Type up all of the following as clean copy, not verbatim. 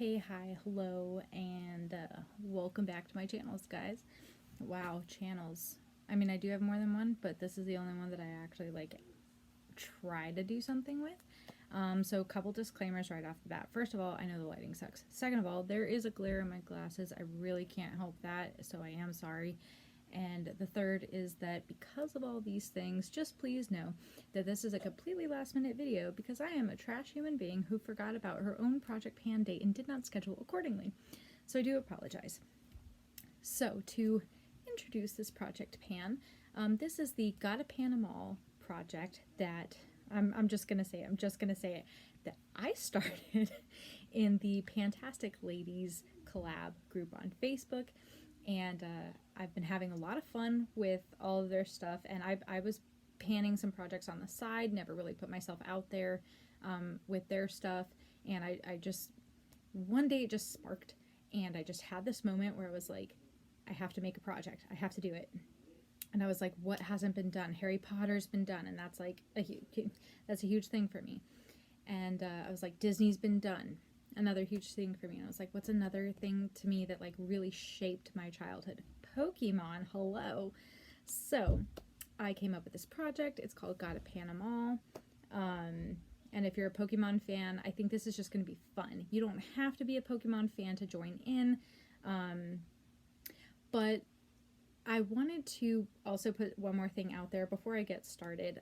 Hey, hi, hello, and welcome back to my channels, guys. Wow, channels. I mean, I do have more than one, but this is the only one that I actually try to do something with. So a couple disclaimers right off the bat. First of all, I know the lighting sucks. Second of all, there is a glare in my glasses. I really can't help that, so I am sorry. And the third is that because of all these things, just please know that this is a completely last minute video because I am a trash human being who forgot about her own Project Pan date and did not schedule accordingly. So I do apologize. So to introduce this Project Pan, this is the Gotta Pan 'em All project that I'm just gonna say it, that I started in the Fantastic Ladies collab group on Facebook. And I've been having a lot of fun with all of their stuff, and I was panning some projects on the side, never really put myself out there with their stuff, and I just, one day it just sparked, and I just had this moment where I was like, I have to make a project, I have to do it. And I was like, what hasn't been done? Harry Potter's been done, and that's like that's a huge thing for me. And I was like, Disney's been done, another huge thing for me. And I was like, what's another thing to me that like really shaped my childhood? Pokemon, hello. So I came up with this project. It's called Gotta Pan 'em All. And if you're a Pokemon fan, I think this is just going to be fun. You don't have to be a Pokemon fan to join in. But I wanted to also put one more thing out there before I get started.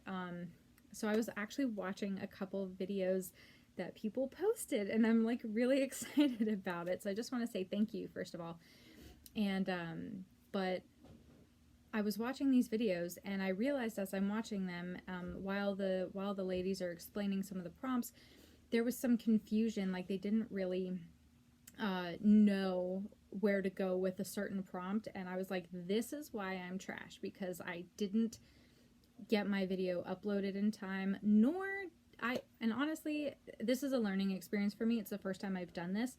So I was actually watching a couple of videos that people posted, and I'm like really excited about it. So I just want to say thank you, first of all. And but I was watching these videos, and I realized as I'm watching them, while the ladies are explaining some of the prompts, there was some confusion. Like they didn't really know where to go with a certain prompt, and I was like, this is why I'm trash, because I didn't get my video uploaded in time, and honestly, this is a learning experience for me. It's the first time I've done this,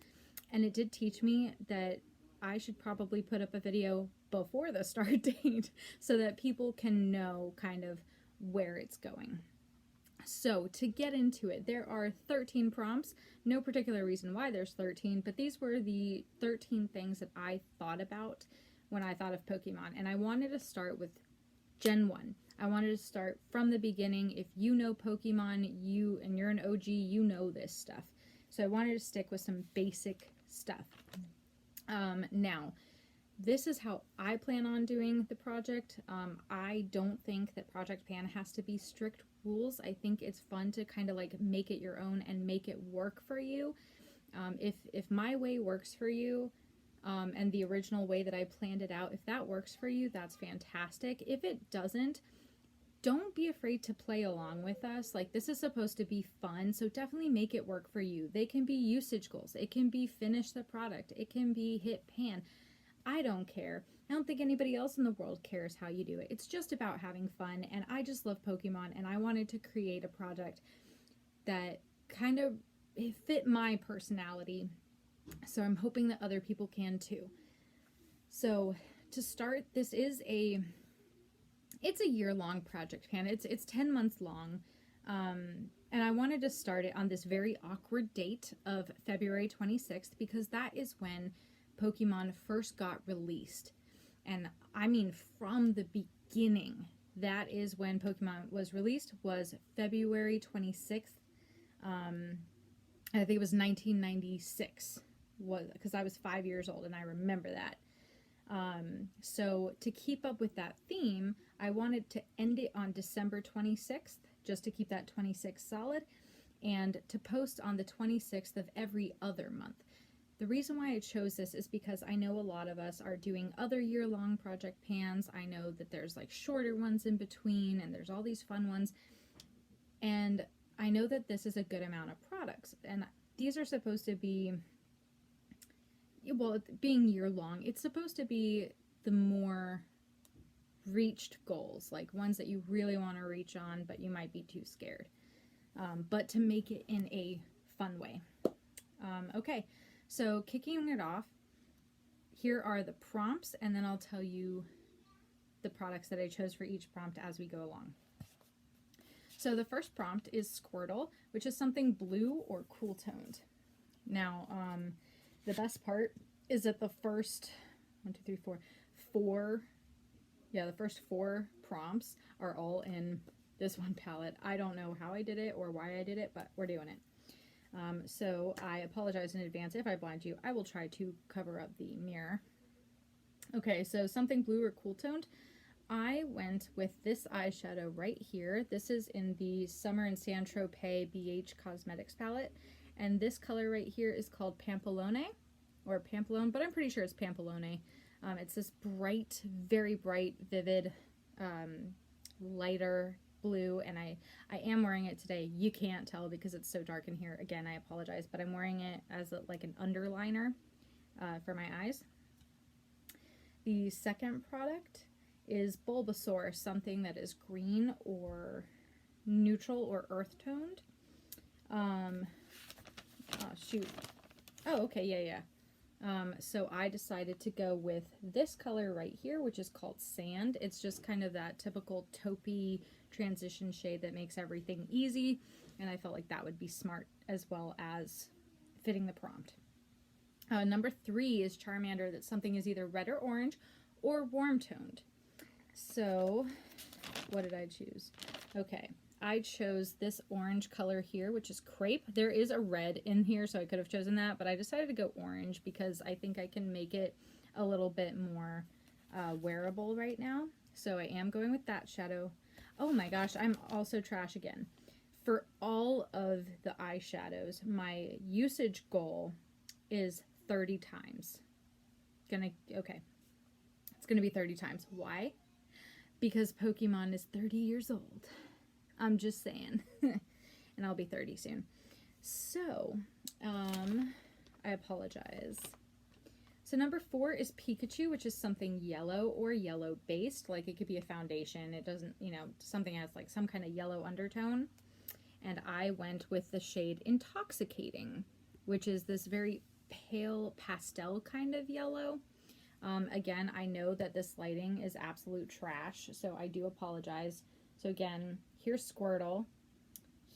and it did teach me that I should probably put up a video before the start date so that people can know kind of where it's going. So to get into it, there are 13 prompts. No particular reason why there's 13, but these were the 13 things that I thought about when I thought of Pokemon, and I wanted to start with Gen 1. I wanted to start from the beginning. If you know Pokemon, and you're an OG, you know this stuff. So I wanted to stick with some basic stuff. Now, this is how I plan on doing the project. I don't think that Project Pan has to be strict rules. I think it's fun to kind of like make it your own and make it work for you. If my way works for you, and the original way that I planned it out, if that works for you, that's fantastic. If it doesn't, don't be afraid to play along with us. Like, this is supposed to be fun, so definitely make it work for you. They can be usage goals. It can be finish the product. It can be hit pan. I don't care. I don't think anybody else in the world cares how you do it. It's just about having fun, and I just love Pokemon, and I wanted to create a project that kind of fit my personality. So I'm hoping that other people can too. So to start, this is it's a year-long Project Pan. It's 10 months long. And I wanted to start it on this very awkward date of February 26th because that is when Pokemon first got released. And I mean from the beginning, that is when Pokemon was released, was February 26th. I think it was 1996, because I was 5 years old and I remember that. So to keep up with that theme, I wanted to end it on December 26th, just to keep that 26 solid, and to post on the 26th of every other month. The reason why I chose this is because I know a lot of us are doing other year-long Project Pans. I know that there's like shorter ones in between, and there's all these fun ones. And I know that this is a good amount of products, and these are supposed to be, well, being year-long, it's supposed to be the more reached goals, like ones that you really want to reach on, but you might be too scared. But to make it in a fun way. Okay, so kicking it off, here are the prompts, and then I'll tell you the products that I chose for each prompt as we go along. So the first prompt is Squirtle, which is something blue or cool toned. Now, the best part is that the first the first 4 prompts are all in this one palette. I don't know how I did it or why I did it, but we're doing it. So I apologize in advance if I blind you. I will try to cover up the mirror. Okay, so something blue or cool toned. I went with this eyeshadow right here. This is in the Summer and Saint-Tropez BH Cosmetics palette. And this color right here is called Pampelone, or Pampelone, but I'm pretty sure it's Pampelone. It's this bright, very bright, vivid, lighter blue, and I am wearing it today. You can't tell because it's so dark in here. Again, I apologize, but I'm wearing it as like an underliner for my eyes. The second product is Bulbasaur, something that is green or neutral or earth toned. Oh shoot. Oh, okay, yeah. So I decided to go with this color right here, which is called Sand. It's just kind of that typical taupey transition shade that makes everything easy, and I felt like that would be smart as well as fitting the prompt. Number 3 is Charmander, that something is either red or orange or warm toned. So what did I choose? Okay, I chose this orange color here, which is Crepe. There is a red in here, so I could have chosen that, but I decided to go orange because I think I can make it a little bit more wearable right now. So I am going with that shadow. Oh my gosh, I'm also trash again. For all of the eyeshadows, my usage goal is 30 times. Okay. It's gonna be 30 times. Why? Because Pokemon is 30 years old. I'm just saying. And I'll be 30 soon. So, I apologize. So number 4 is Pikachu, which is something yellow or yellow based. Like it could be a foundation. It doesn't, something has like some kind of yellow undertone. And I went with the shade Intoxicating, which is this very pale pastel kind of yellow. Again, I know that this lighting is absolute trash, so I do apologize. So again, here's Squirtle,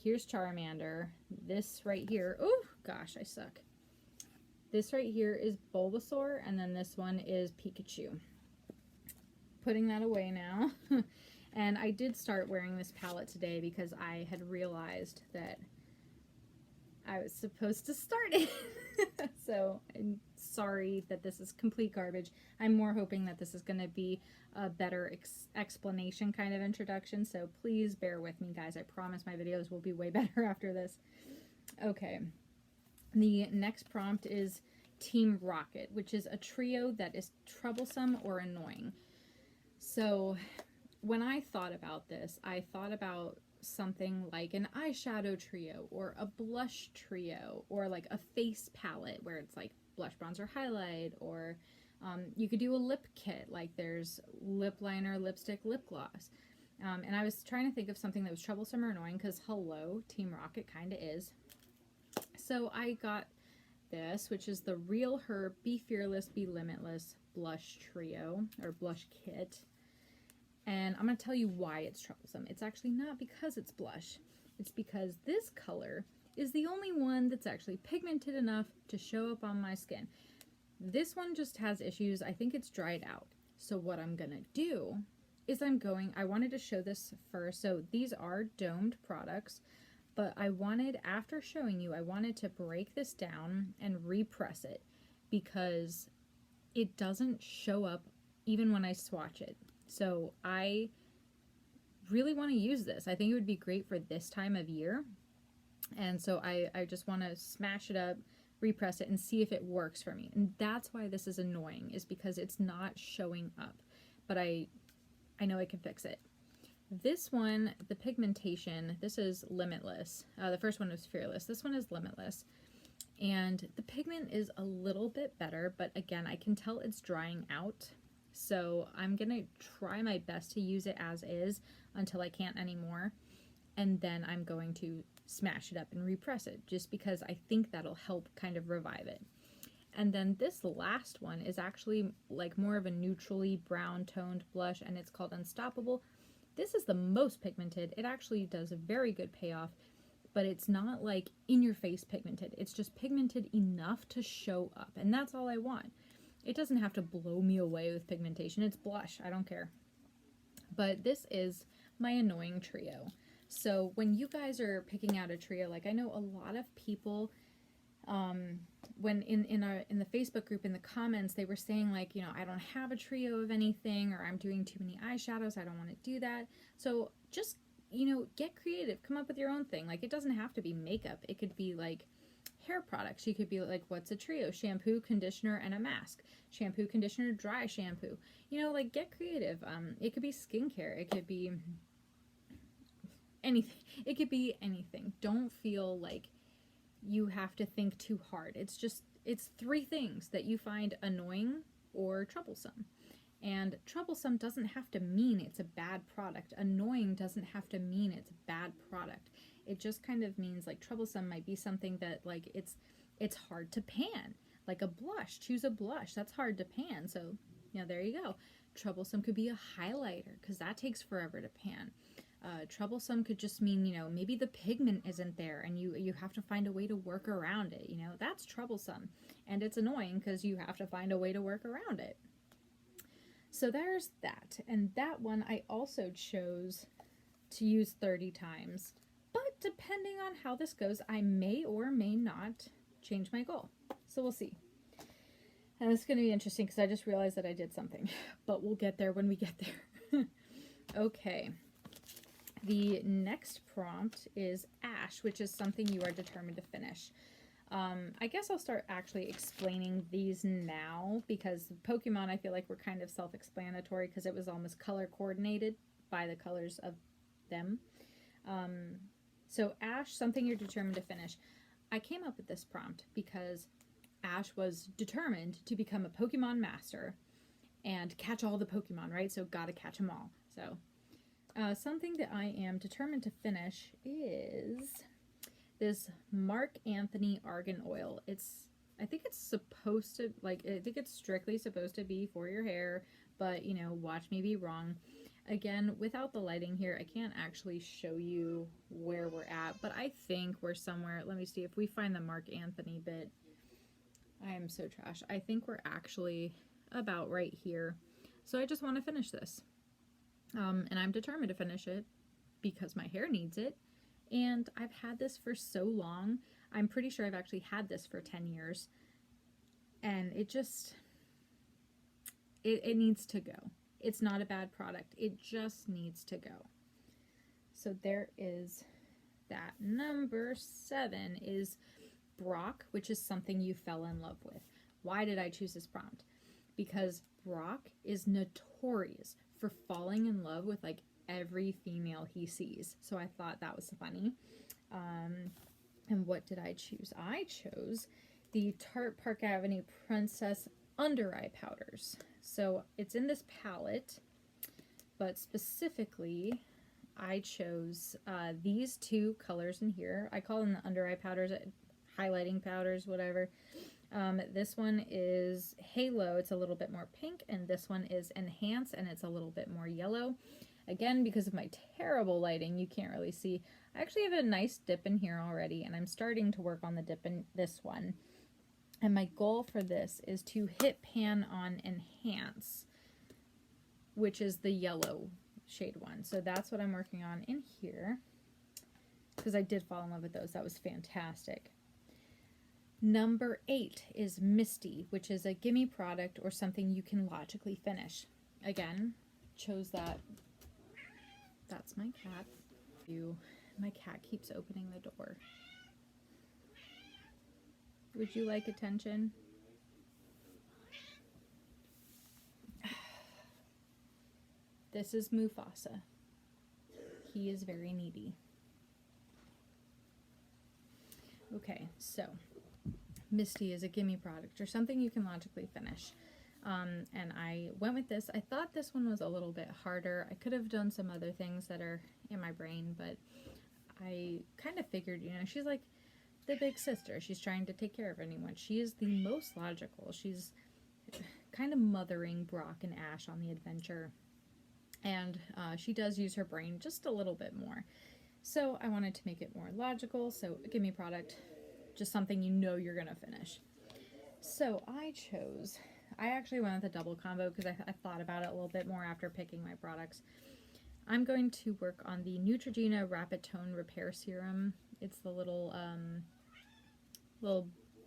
here's Charmander, this right here, oh gosh, I suck. This right here is Bulbasaur, and then this one is Pikachu. Putting that away now. And I did start wearing this palette today because I had realized that I was supposed to start it. So I'm sorry that this is complete garbage. I'm more hoping that this is going to be a better explanation kind of introduction. So please bear with me, guys. I promise my videos will be way better after this. Okay. The next prompt is Team Rocket, which is a trio that is troublesome or annoying. So when I thought about this, I thought about something like an eyeshadow trio or a blush trio or like a face palette where it's like blush, bronzer, highlight, or you could do a lip kit, like there's lip liner, lipstick, lip gloss. And I was trying to think of something that was troublesome or annoying because hello, Team Rocket kind of is. So I got this, which is the Real Her Be Fearless, Be Limitless blush trio or blush kit. And I'm going to tell you why it's troublesome. It's actually not because it's blush. It's because this color is the only one that's actually pigmented enough to show up on my skin. This one just has issues. I think it's dried out. So what I'm going to do is I wanted to show this first. So these are domed products, but I wanted, after showing you, I wanted to break this down and repress it because it doesn't show up even when I swatch it. So I really want to use this. I think it would be great for this time of year. And so I just want to smash it up, repress it, and see if it works for me. And that's why this is annoying, is because it's not showing up. But I know I can fix it. This one, the pigmentation, this is Limitless. The first one was Fearless. This one is Limitless. And the pigment is a little bit better, but again, I can tell it's drying out. So I'm going to try my best to use it as is until I can't anymore. And then I'm going to smash it up and repress it just because I think that'll help kind of revive it. And then this last one is actually like more of a neutrally brown toned blush, and it's called Unstoppable. This is the most pigmented. It actually does a very good payoff. but it's not like in your face pigmented. It's just pigmented enough to show up, and that's all I want. It doesn't have to blow me away with pigmentation. It's blush, I don't care. But this is my annoying trio. So when you guys are picking out a trio, like I know a lot of people, when in the Facebook group, in the comments, they were saying like, you know, I don't have a trio of anything, or I'm doing too many eyeshadows, I don't want to do that. So just, you know, get creative, come up with your own thing. Like, it doesn't have to be makeup. It could be like hair products. You could be like, what's a trio? Shampoo, conditioner, and a mask. Shampoo, conditioner, dry shampoo. You know, like, get creative. It could be skincare. It could be anything. It could be anything. Don't feel like you have to think too hard. It's just, it's 3 things that you find annoying or troublesome. And troublesome doesn't have to mean it's a bad product. Annoying doesn't have to mean it's a bad product. It just kind of means, like, troublesome might be something that, like, it's hard to pan. Like a blush. Choose a blush. That's hard to pan. So, you know, there you go. Troublesome could be a highlighter, because that takes forever to pan. Troublesome could just mean, you know, maybe the pigment isn't there and you have to find a way to work around it. You know, that's troublesome. And it's annoying because you have to find a way to work around it. So there's that. And that one I also chose to use 30 times. But depending on how this goes, I may or may not change my goal. So we'll see. And it's going to be interesting because I just realized that I did something. But we'll get there when we get there. Okay. The next prompt is Ash, which is something you are determined to finish. I guess I'll start actually explaining these now, because Pokemon, I feel like, were kind of self-explanatory because it was almost color coordinated by the colors of them. So Ash, something you're determined to finish. I came up with this prompt because Ash was determined to become a Pokemon master and catch all the Pokemon, right? So gotta catch them all. So something that I am determined to finish is this Mark Anthony Argan Oil. I think it's supposed to, like, I think it's strictly supposed to be for your hair, but, you know, watch me be wrong. Again, without the lighting here, I can't actually show you where we're at, but I think we're somewhere. Let me see if we find the Mark Anthony bit. I am so trash. I think we're actually about right here. So I just want to finish this. And I'm determined to finish it because my hair needs it. And I've had this for so long. I'm pretty sure I've actually had this for 10 years. And it just, it needs to go. It's not a bad product. It just needs to go. So there is that. Number 7 is Brock, which is something you fell in love with. Why did I choose this prompt? Because Brock is notorious for falling in love with, like, every female he sees. So I thought that was funny. And what did I choose? I chose the Tarte Park Avenue Princess Under Eye Powders. So it's in this palette, but specifically I chose these 2 colors in here. I call them the under eye powders, highlighting powders, whatever. This one is Halo, it's a little bit more pink, and this one is Enhance, and it's a little bit more yellow. Again, because of my terrible lighting, you can't really see. I actually have a nice dip in here already, and I'm starting to work on the dip in this one. And my goal for this is to hit pan on Enhance, which is the yellow shade one. So that's what I'm working on in here, because I did fall in love with those. That was fantastic. Number 8 is Misty, which is a gimme product or something you can logically finish. Again, chose that. That's my cat. My cat keeps opening the door. Would you like attention? This is Mufasa. He is very needy. Okay, so Misty is a gimme product or something you can logically finish. And I went with this. I thought this one was a little bit harder. I could have done some other things that are in my brain, but I kind of figured, you know, she's like the big sister. She's trying to take care of anyone. She is the most logical. She's kind of mothering Brock and Ash on the adventure. And she does use her brain just a little bit more. So I wanted to make it more logical. So a gimme product, just something you know you're going to finish. So I actually went with a double combo because I thought about it a little bit more after picking my products. I'm going to work on the Neutrogena Rapid Tone Repair Serum. It's the little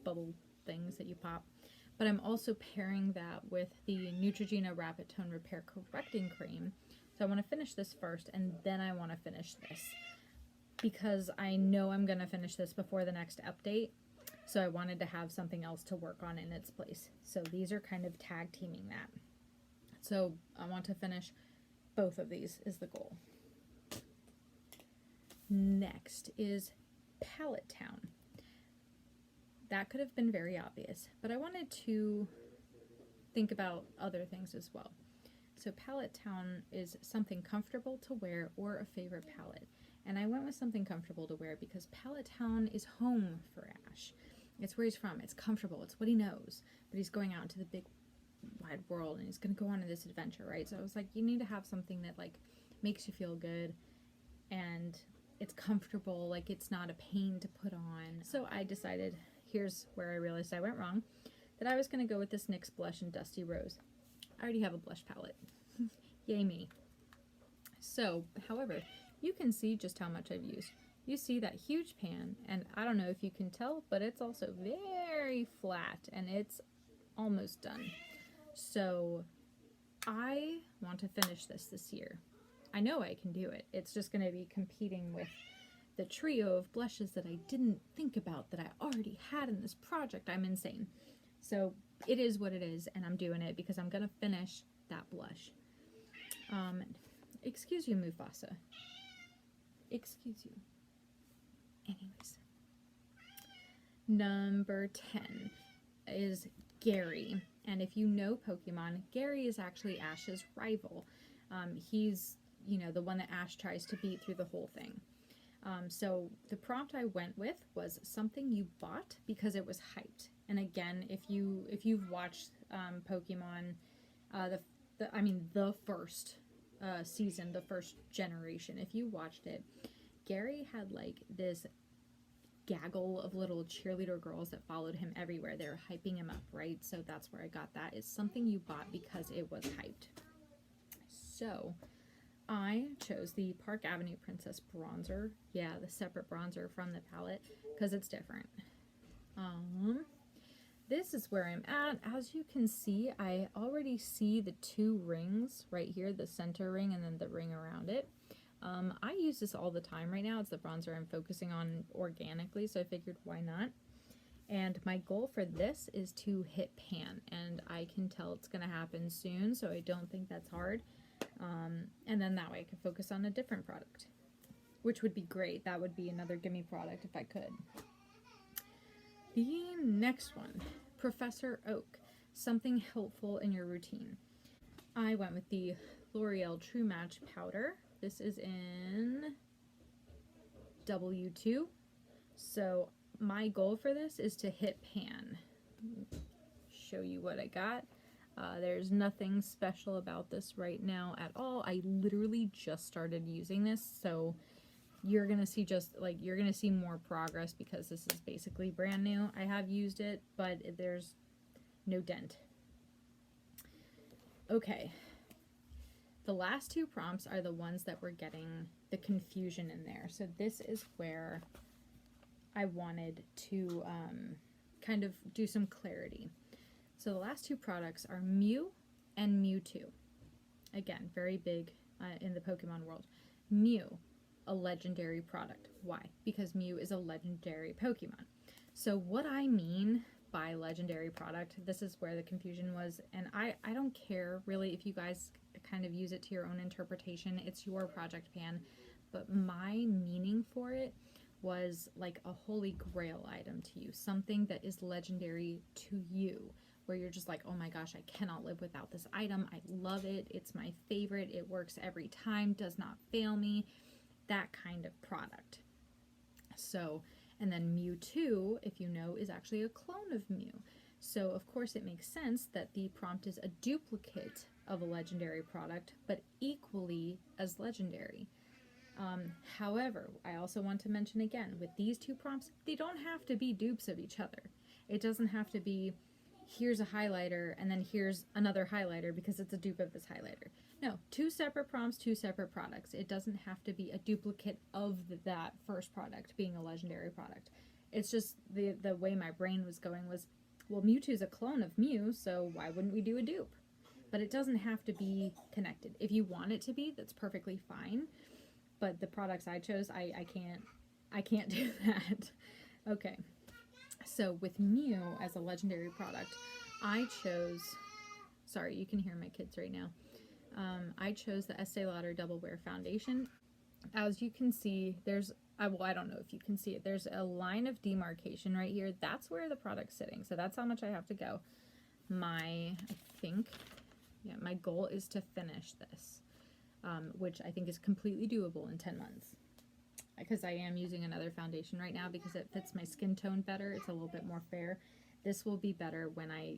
bubble things that you pop. But I'm pairing that with the Neutrogena Rapid Tone Repair Correcting Cream. So I want to finish this first, and then I want to finish this, because I know I'm going to finish this before the next update. So I wanted to have something else to work on in its place. So these are kind of tag teaming that. So I want to finish both of these is the goal. Next is Pallet Town. That could have been very obvious, but I wanted to think about other things as well. So Pallet Town is something comfortable to wear or a favorite palette. And I went with something comfortable to wear because Pallet Town is home for Ash. It's where he's from. It's comfortable. It's what he knows. But he's going out into the big wide world and he's going to go on this adventure, right? So I was like, you need to have something that like makes you feel good and it's comfortable, like it's not a pain to put on. So I decided, here's where I realized I went wrong, that I was going to go with this NYX blush in Dusty Rose. I already have a blush palette. Yay me. So, however, you can see just how much I've used. You see that huge pan, and I don't know if you can tell, but it's also very flat, and it's almost done. So, I want to finish this year. I know I can do it. It's just going to be competing with the trio of blushes that I didn't think about that I already had in this project. I'm insane. So, it is what it is, and I'm doing it because I'm going to finish that blush. Excuse you, Mufasa. Excuse you. Anyways. Number 10 is Gary. And if you know Pokemon, Gary is actually Ash's rival. He's, you know, the one that Ash tries to beat through the whole thing. So the prompt I went with was something you bought because it was hyped. And again, if you've watched Pokemon, the first season, the first generation, if you watched it, Gary had like this gaggle of little cheerleader girls that followed him everywhere. They were hyping him up, right? So that's where I got that, is something you bought because it was hyped. So I chose the Park Avenue Princess bronzer. Yeah, the separate bronzer from the palette because it's different. This is where I'm at. As you can see, I already see the two rings right here, the center ring and then the ring around it. I use this all the time right now. It's the bronzer I'm focusing on organically, so I figured why not. And my goal for this is to hit pan, and I can tell it's going to happen soon, so I don't think that's hard. And then that way I can focus on a different product, which would be great. That would be another gimme product if I could. The next one, Professor Oak, something helpful in your routine. I went with the L'Oreal True Match Powder. This is in W2. So my goal for this is to hit pan. Show you what I got. There's nothing special about this right now at all. I literally just started using this, so you're gonna see more progress because this is basically brand new. I have used it, but there's no dent. Okay. The last two prompts are the ones that were getting the confusion in there. So this is where I wanted to kind of do some clarity. So the last two products are Mew and Mewtwo. Again, very big in the Pokemon world. Mew, a legendary product. Why? Because Mew is a legendary Pokemon. So what I mean by legendary product, this is where the confusion was, and I don't care really if you guys kind of use it to your own interpretation. It's your project pan, but my meaning for it was like a holy grail item to you, something that is legendary to you, where you're just like, oh my gosh, I cannot live without this item. I love it. It's my favorite. It works every time, does not fail me. That kind of product. So, and then Mewtwo, if you know, is actually a clone of Mew. So, of course, it makes sense that the prompt is a duplicate of a legendary product, but equally as legendary. However, I also want to mention again, with these two prompts, they don't have to be dupes of each other. It doesn't have to be, here's a highlighter and then here's another highlighter because it's a dupe of this highlighter. No, two separate prompts, two separate products. It doesn't have to be a duplicate of that first product being a legendary product. It's just the way my brain was going was, well, Mewtwo's a clone of Mew, so why wouldn't we do a dupe? But it doesn't have to be connected. If you want it to be, that's perfectly fine. But the products I chose, I can't do that. Okay. So with Mew as a legendary product, I chose, sorry, you can hear my kids right now. I chose the Estee Lauder Double Wear Foundation. As you can see, there's, well, I don't know if you can see it. There's a line of demarcation right here. That's where the product's sitting. So that's how much I have to go. My goal is to finish this, which I think is completely doable in 10 months. Because I am using another foundation right now because it fits my skin tone better. It's a little bit more fair. This will be better when I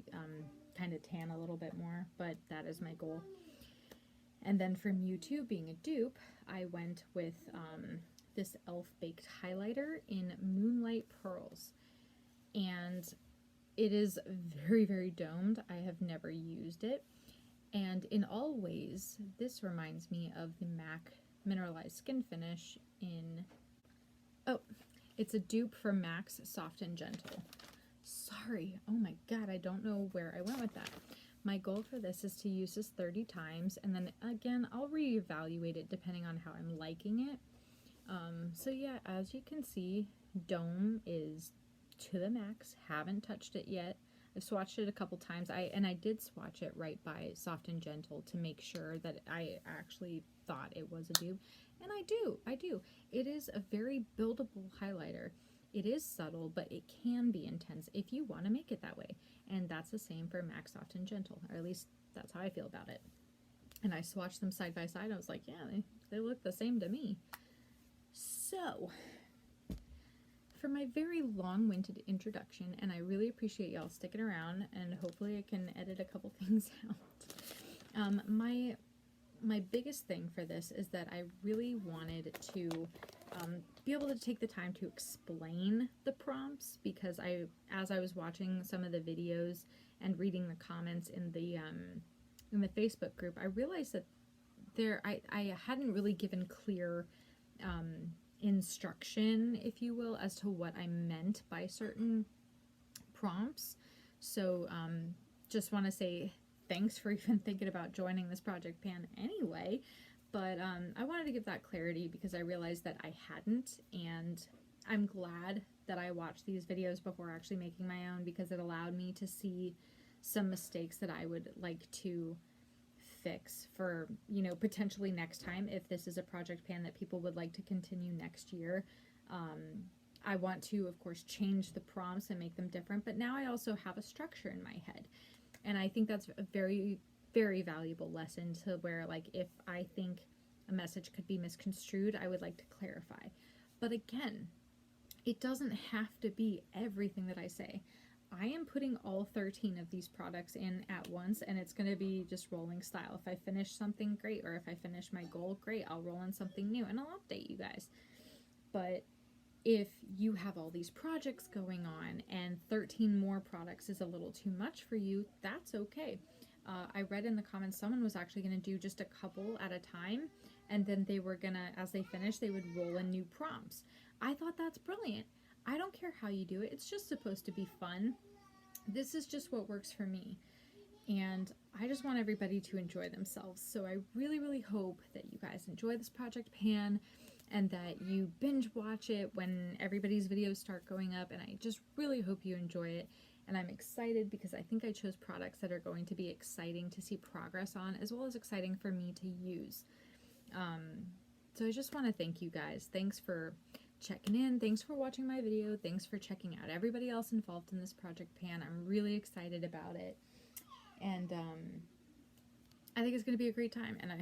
kind of tan a little bit more, but that is my goal. And then for Mewtwo being a dupe, I went with this e.l.f. Baked Highlighter in Moonlight Pearls. And it is very, very domed. I have never used it. And in all ways, this reminds me of the MAC Mineralized Skin Finish in, oh, it's a dupe for MAC's Soft and Gentle. Sorry, oh my god, I don't know where I went with that. My goal for this is to use this 30 times, and then again, I'll reevaluate it depending on how I'm liking it. So yeah, as you can see, Dome is to the max, haven't touched it yet. I've swatched it a couple times, and I did swatch it right by Soft and Gentle to make sure that I actually thought it was a dupe, and I do. It is a very buildable highlighter. It is subtle, but it can be intense if you want to make it that way, and that's the same for MAC Soft and Gentle, or at least that's how I feel about it. And I swatched them side by side, I was like, yeah, they look the same to me. So, for my very long-winded introduction, and I really appreciate y'all sticking around, and hopefully I can edit a couple things out. My biggest thing for this is that I really wanted to be able to take the time to explain the prompts, because as I was watching some of the videos and reading the comments in the Facebook group, I realized that I hadn't really given clear instruction, if you will, as to what I meant by certain prompts. So just want to say thanks for even thinking about joining this project pan anyway, but I wanted to give that clarity because I realized that I hadn't, and I'm glad that I watched these videos before actually making my own, because it allowed me to see some mistakes that I would like to fix for, you know, potentially next time if this is a project pan that people would like to continue next year. I want to, of course, change the prompts and make them different, but now I also have a structure in my head, and I think that's a very, very valuable lesson, to where, like, if I think a message could be misconstrued, I would like to clarify. But again, it doesn't have to be everything that I say. I am putting all 13 of these products in at once, and it's going to be just rolling style. If I finish something, great, or if I finish my goal, great, I'll roll in something new, and I'll update you guys. But if you have all these projects going on, and 13 more products is a little too much for you, that's okay. I read in the comments someone was actually going to do just a couple at a time, and then they were going to, as they finished, they would roll in new prompts. I thought that's brilliant. I don't care how you do it. It's just supposed to be fun. This is just what works for me. And I just want everybody to enjoy themselves. So I really, really hope that you guys enjoy this project pan, and that you binge watch it when everybody's videos start going up. And I just really hope you enjoy it. And I'm excited because I think I chose products that are going to be exciting to see progress on, as well as exciting for me to use. So I just want to thank you guys. Thanks for checking in. Thanks for watching my video. Thanks for checking out everybody else involved in this project pan. I'm really excited about it. And I think it's going to be a great time. And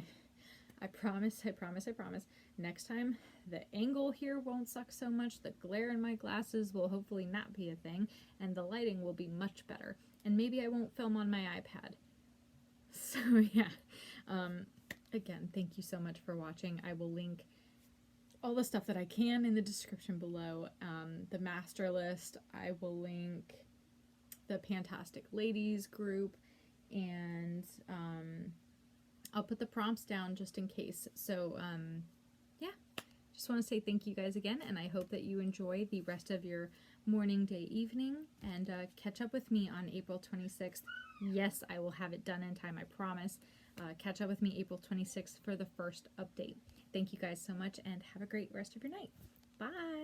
I promise, next time the angle here won't suck so much, the glare in my glasses will hopefully not be a thing, and the lighting will be much better. And maybe I won't film on my iPad. So yeah, again, thank you so much for watching. I will link all the stuff that I can in the description below. The master list, I will link the Fantastic Ladies group, and I'll put the prompts down just in case. So yeah, just want to say thank you guys again, and I hope that you enjoy the rest of your morning, day, evening, and catch up with me on April 26th. Yes, I will have it done in time, I promise. Catch up with me April 26th for the first update. Thank you guys so much, and have a great rest of your night. Bye!